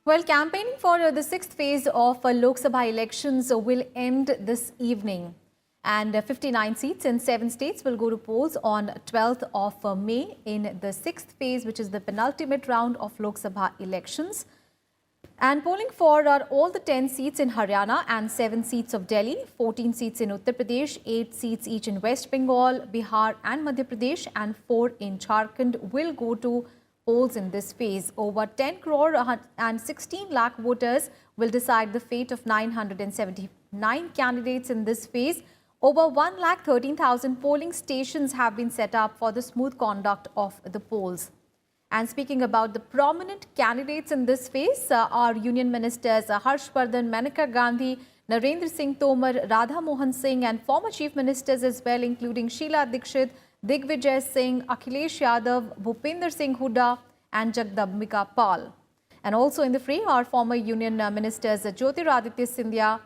Well, campaigning for the sixth phase of Lok Sabha elections will end this evening. And 59 seats in 7 states will go to polls on 12th of May in the sixth phase, which is the penultimate round of Lok Sabha elections. And polling for are all the 10 seats in Haryana and 7 seats of Delhi, 14 seats in Uttar Pradesh, 8 seats each in West Bengal, Bihar and Madhya Pradesh, and 4 in Jharkhand will go to polls in this phase. Over 10 crore and 16 lakh voters will decide the fate of 979 candidates in this phase. Over 1,13,000 polling stations have been set up for the smooth conduct of the polls. And speaking about the prominent candidates in this phase, are Union Ministers Harshvardhan, Maneka Gandhi, Narendra Singh Tomar, Radha Mohan Singh, and former Chief Ministers as well, including Sheila Dikshit, Digvijay Singh, Akhilesh Yadav, Bhupinder Singh Hooda, and Jagdambika Pal. And also in the fray are former Union Ministers Jyotiraditya Scindia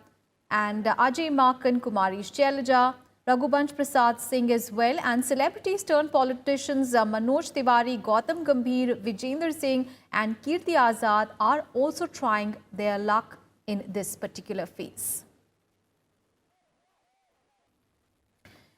and Ajay Makan, Kumari Shailaja, Raghuvansh Prasad Singh as well, and celebrities turned politicians Manoj Tiwari, Gautam Gambhir, Vijender Singh and Kirti Azad are also trying their luck in this particular phase.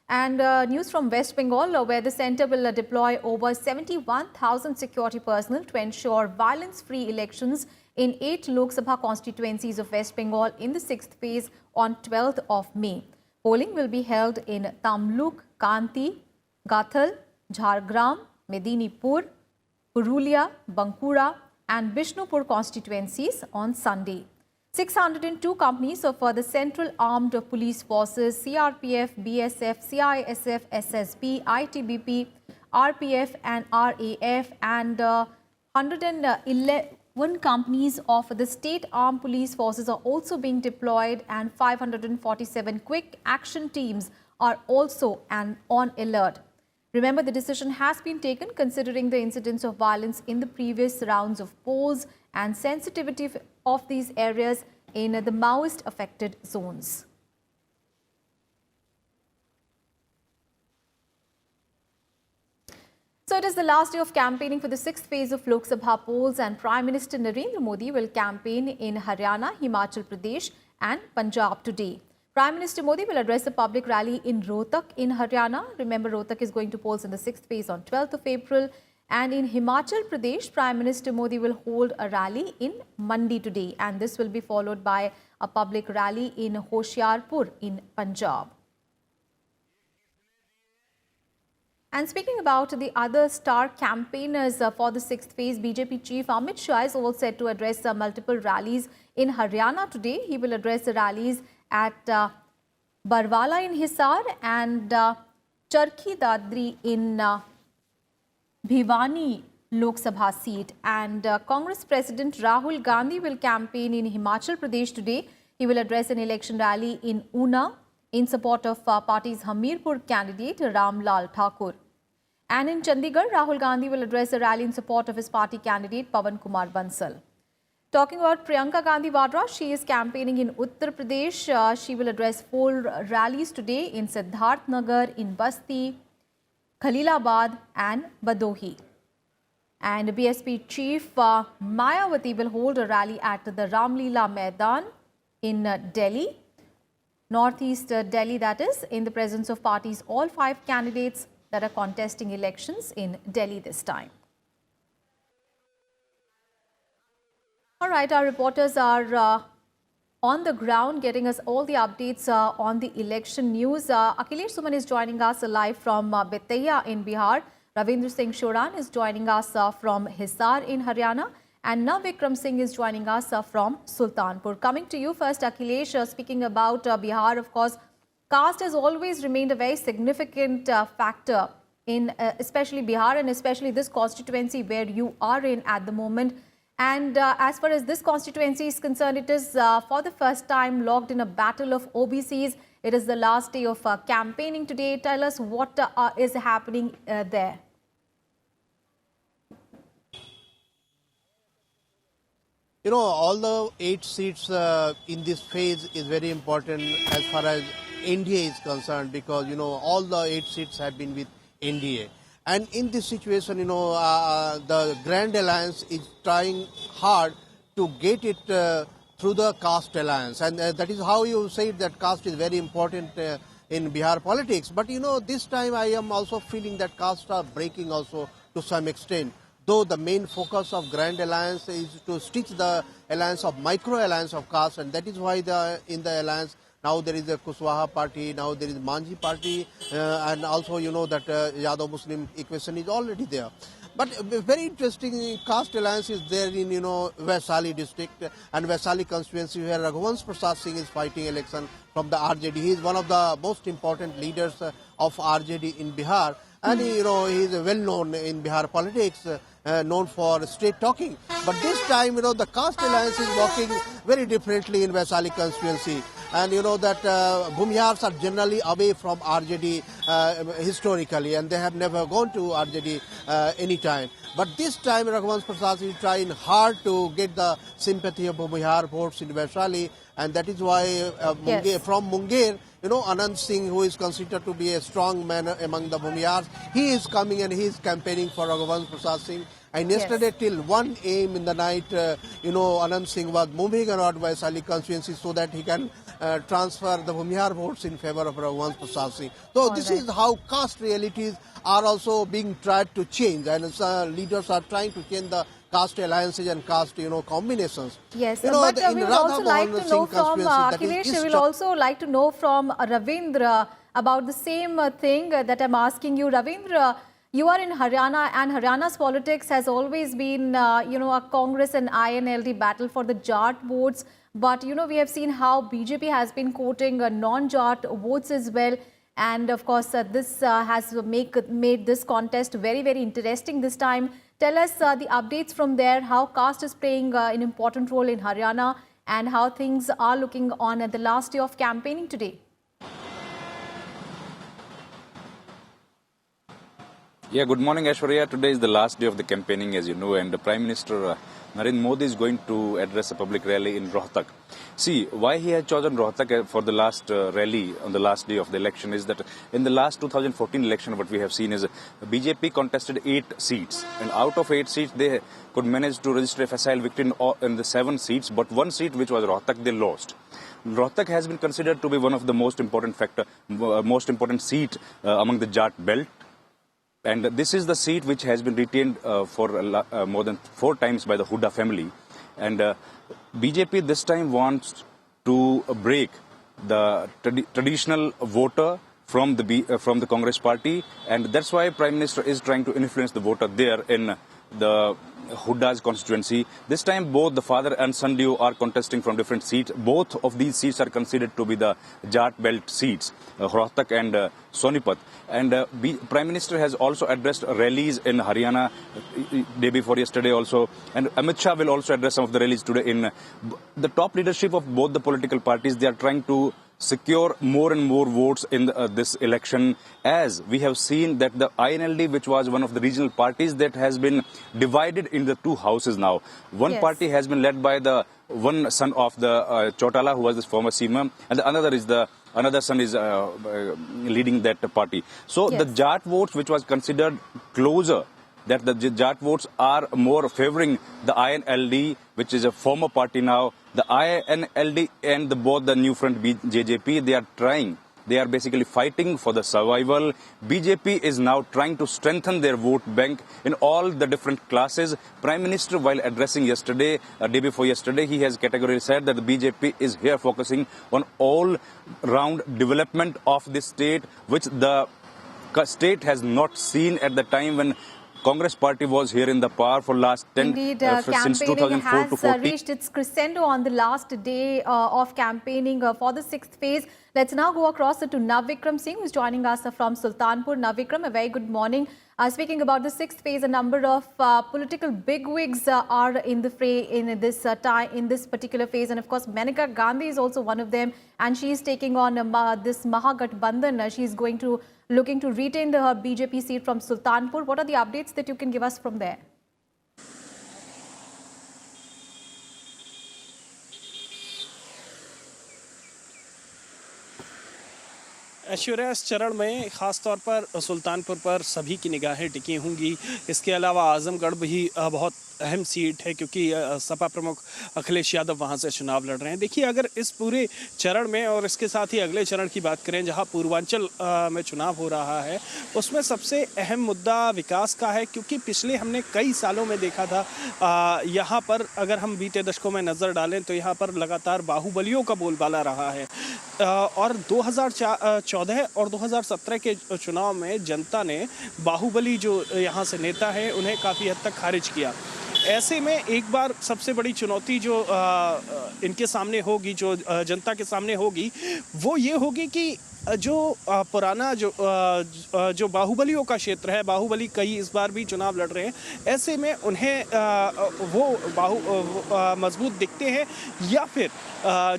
And news from West Bengal, where the centre will deploy over 71,000 security personnel to ensure violence-free elections in 8 Lok Sabha constituencies of West Bengal in the 6th phase on 12th of May. Polling will be held in Tamluk, Kanti, Gathal, Jhargram, Medinipur, Purulia, Bankura and Bishnupur constituencies on Sunday. 602 companies of the Central Armed Police Forces, CRPF, BSF, CISF, SSB, ITBP, RPF and RAF and 111 companies of the State Armed Police Forces are also being deployed, and 547 quick action teams are also on alert. Remember, the decision has been taken considering the incidents of violence in the previous rounds of polls and sensitivity of these areas in the Maoist affected zones. So it is the last day of campaigning for the 6th phase of Lok Sabha polls, and Prime Minister Narendra Modi will campaign in Haryana, Himachal Pradesh and Punjab today. Prime Minister Modi will address a public rally in Rohtak in Haryana. Remember, Rohtak is going to polls in the 6th phase on 12th of April. And in Himachal Pradesh, Prime Minister Modi will hold a rally in Mandi today, and this will be followed by a public rally in Hoshiarpur in Punjab. And speaking about the other star campaigners for the 6th phase, BJP Chief Amit Shah is all set to address multiple rallies in Haryana today. He will address the rallies at Barwala in Hisar and Charkhi Dadri in Bhiwani Lok Sabha seat. And Congress President Rahul Gandhi will campaign in Himachal Pradesh today. He will address an election rally in Una in support of party's Hamirpur candidate Ram Lal Thakur. And in Chandigarh, Rahul Gandhi will address a rally in support of his party candidate Pawan Kumar Bansal. Talking about Priyanka Gandhi Vadra, she is campaigning in Uttar Pradesh. She will address 4 rallies today in Siddharth Nagar, in Basti, Khalilabad and Badohi. And BSP Chief Mayawati will hold a rally at the Ramleela Maidan in Delhi, Northeast Delhi that is, in the presence of parties all 5 candidates that are contesting elections in Delhi this time. All right, our reporters are on the ground getting us all the updates on the election news. Akhilesh Suman is joining us live from Betaiya in Bihar. Ravindra Singh Shoran is joining us from Hisar in Haryana. And Vikram Singh is joining us from Sultanpur. Coming to you first, Akhilesh, speaking about Bihar, of course, caste has always remained a very significant factor in especially Bihar and especially this constituency where you are in at the moment. And as far as this constituency is concerned, it is for the first time locked in a battle of OBCs. It is the last day of campaigning today. Tell us what is happening there. You know, all the 8 seats in this phase is very important as far as NDA is concerned, because, you know, all the 8 seats have been with NDA. And in this situation, you know, the Grand Alliance is trying hard to get it through the caste alliance. And that is how you said that caste is very important in Bihar politics. But this time I am also feeling that castes are breaking also to some extent. Though the main focus of Grand Alliance is to stitch the alliance of micro alliance of castes, and that is why in the alliance now there is a Kushwaha party, now there is Manji party, and also that Yadav Muslim equation is already there. But very interesting caste alliance is there in Vaishali district and Vaishali constituency, where Raghuvansh Prasad Singh is fighting election from the RJD. He is one of the most important leaders of RJD in Bihar, and he is well known in Bihar politics. Known for straight talking. But this time, the caste alliance is working very differently in Vaishali constituency. And that Bhumihars are generally away from RJD historically, and they have never gone to RJD any time. But this time, Raghuvansh Prasad is trying hard to get the sympathy of Bhumihar votes in Vaishali, and that is why from Munger, Anand Singh, who is considered to be a strong man among the Bhumihars, he is coming and he is campaigning for Raghuvansh Prasad Singh. And yesterday till 1 a.m. in the night, Anand Singh was moving around Vaishali constituency so that he can transfer the Bhumihar votes in favor of Raghuvansh Prasad Singh. So this is how caste realities are also being tried to change, and leaders are trying to change the caste alliances and caste combinations. Yes, but we would also like to know from Akhilesh, we will also like to know from Ravindra about the same thing that I'm asking you. Ravindra, you are in Haryana, and Haryana's politics has always been, a Congress and INLD battle for the Jat votes. But, we have seen how BJP has been quoting non-Jat votes as well. And, of course, this has made this contest very, very interesting this time. Tell us the updates from there, how caste is playing an important role in Haryana and how things are looking on at the last day of campaigning today. Yeah, good morning, Aishwarya. Today is the last day of the campaigning, as you know, and the Prime Minister Narendra Modi is going to address a public rally in Rohtak. See, why he has chosen Rohtak for the last rally on the last day of the election is that in the last 2014 election, what we have seen is BJP contested 8 seats, and out of 8 seats, they could manage to register a facile victory in the 7 seats, but 1 seat, which was Rohtak, they lost. Rohtak has been considered to be one of the most important seat among the Jat belt. And this is the seat which has been retained for more than 4 times by the Hooda family. And BJP this time wants to break the traditional voter from the Congress party. And that's why Prime Minister is trying to influence the voter there in the Hooda's constituency. This time both the father and son duo are contesting from different seats. Both of these seats are considered to be the Jat belt seats, Rohtak and Sonipat. And Prime Minister has also addressed rallies in Haryana day before yesterday also. And Amit Shah will also address some of the rallies today. In the top leadership of both the political parties, they are trying to secure more and more votes in this election, as we have seen that the INLD, which was one of the regional parties, that has been divided in the 2 houses now. One party has been led by the one son of the Chautala, who was the former CM, and the another son is leading that party. So the Jat votes, which was considered closer, that the Jat votes are more favoring the INLD, which is a former party now. The INLD and both the new front JJP, they are basically fighting for the survival. BJP is now trying to strengthen their vote bank in all the different classes. Prime Minister, while addressing yesterday, day before yesterday, he has categorically said that the BJP is here focusing on all-round development of this state, which the state has not seen at the time when Congress party was here in the power for last 10 since 2004 has to 14. Reached its crescendo on the last day of campaigning for the 6th phase. Let's now go across to Navikram Singh, who is joining us from Sultanpur. Navikram, a very good morning. Speaking about the 6th phase, a number of political bigwigs are in the fray in this in this particular phase, and of course, Maneka Gandhi is also one of them, and she is taking on this Mahagathbandhan. She is looking to retain her BJP seat from Sultanpur. What are the updates that you can give us from there? Aishwarya, इस चरण में खास तौर पर सुल्तानपुर पर सभी की निगाहें टिकी होंगी। इसके अलावा आजमगढ़ भी बहुत अहम सीट है, क्योंकि सपा प्रमुख अखिलेश यादव वहां से चुनाव लड़ रहे हैं। देखिए, अगर इस पूरे चरण में और इसके साथ ही अगले चरण की बात करें, जहां पूर्वांचल में चुनाव हो रहा है, उसमें सबसे अहम मुद्दा विकास का है, क्योंकि पिछले हमने कई सालों में देखा था यहाँ पर, अगर हम बीते दशकों में नज़र डालें तो यहाँ पर लगातार बाहुबलियों का बोलबाला रहा है। और 2014 और 2017 के चुनाव में जनता ने बाहुबली जो यहाँ से नेता है उन्हें काफ़ी हद तक खारिज किया। ऐसे में एक बार सबसे बड़ी चुनौती जो इनके सामने होगी, जो जनता के सामने होगी, वो ये होगी कि जो पुराना जो बाहुबलियों का क्षेत्र है, बाहुबली कई इस बार भी चुनाव लड़ रहे हैं, ऐसे में उन्हें वो मजबूत दिखते हैं या फिर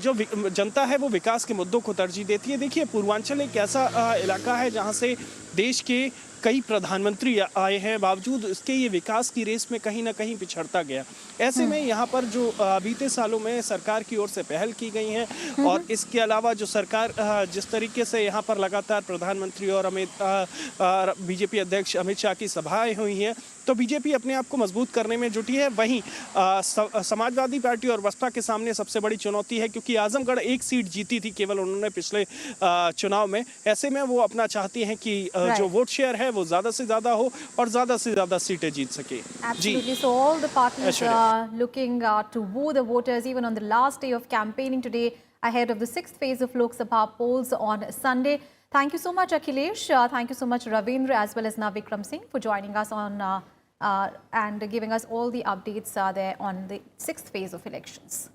जो जनता है वो विकास के मुद्दों को तरजीह देती है। देखिए, पूर्वांचल एक ऐसा इलाका है जहां से देश के कई प्रधानमंत्री आए हैं, बावजूद इसके ये विकास की रेस में कहीं ना कहीं पिछड़ता गया। ऐसे में यहाँ पर जो बीते सालों में सरकार की ओर से पहल की गई हैं, और इसके अलावा जो सरकार जिस तरीके से यहाँ पर लगातार प्रधानमंत्री और बीजेपी अध्यक्ष अमित शाह की सभाएं हुई हैं, तो बीजेपी अपने आप को मजबूत करने में जुटी है। वहीं समाजवादी पार्टी और बसपा के सामने सबसे बड़ी चुनौती है, क्योंकि आजमगढ़ एक सीट जीती थी केवल उन्होंने पिछले चुनाव में। ऐसे में वो अपना चाहती हैं कि जो वोट शेयर है वो ज़्यादा से ज़्यादा हो और ज़्यादा से ज़्यादा सीटें जीत सके। Absolutely. So all the parties are looking to woo the voters even on the last day of campaigning today ahead of the 6th phase of Lok Sabha polls on Sunday. Thank you so much, Akhilesh. Thank you so much, Ravindra, as well as Navikram Singh, for joining us on and giving us all the updates there on the 6th phase of elections.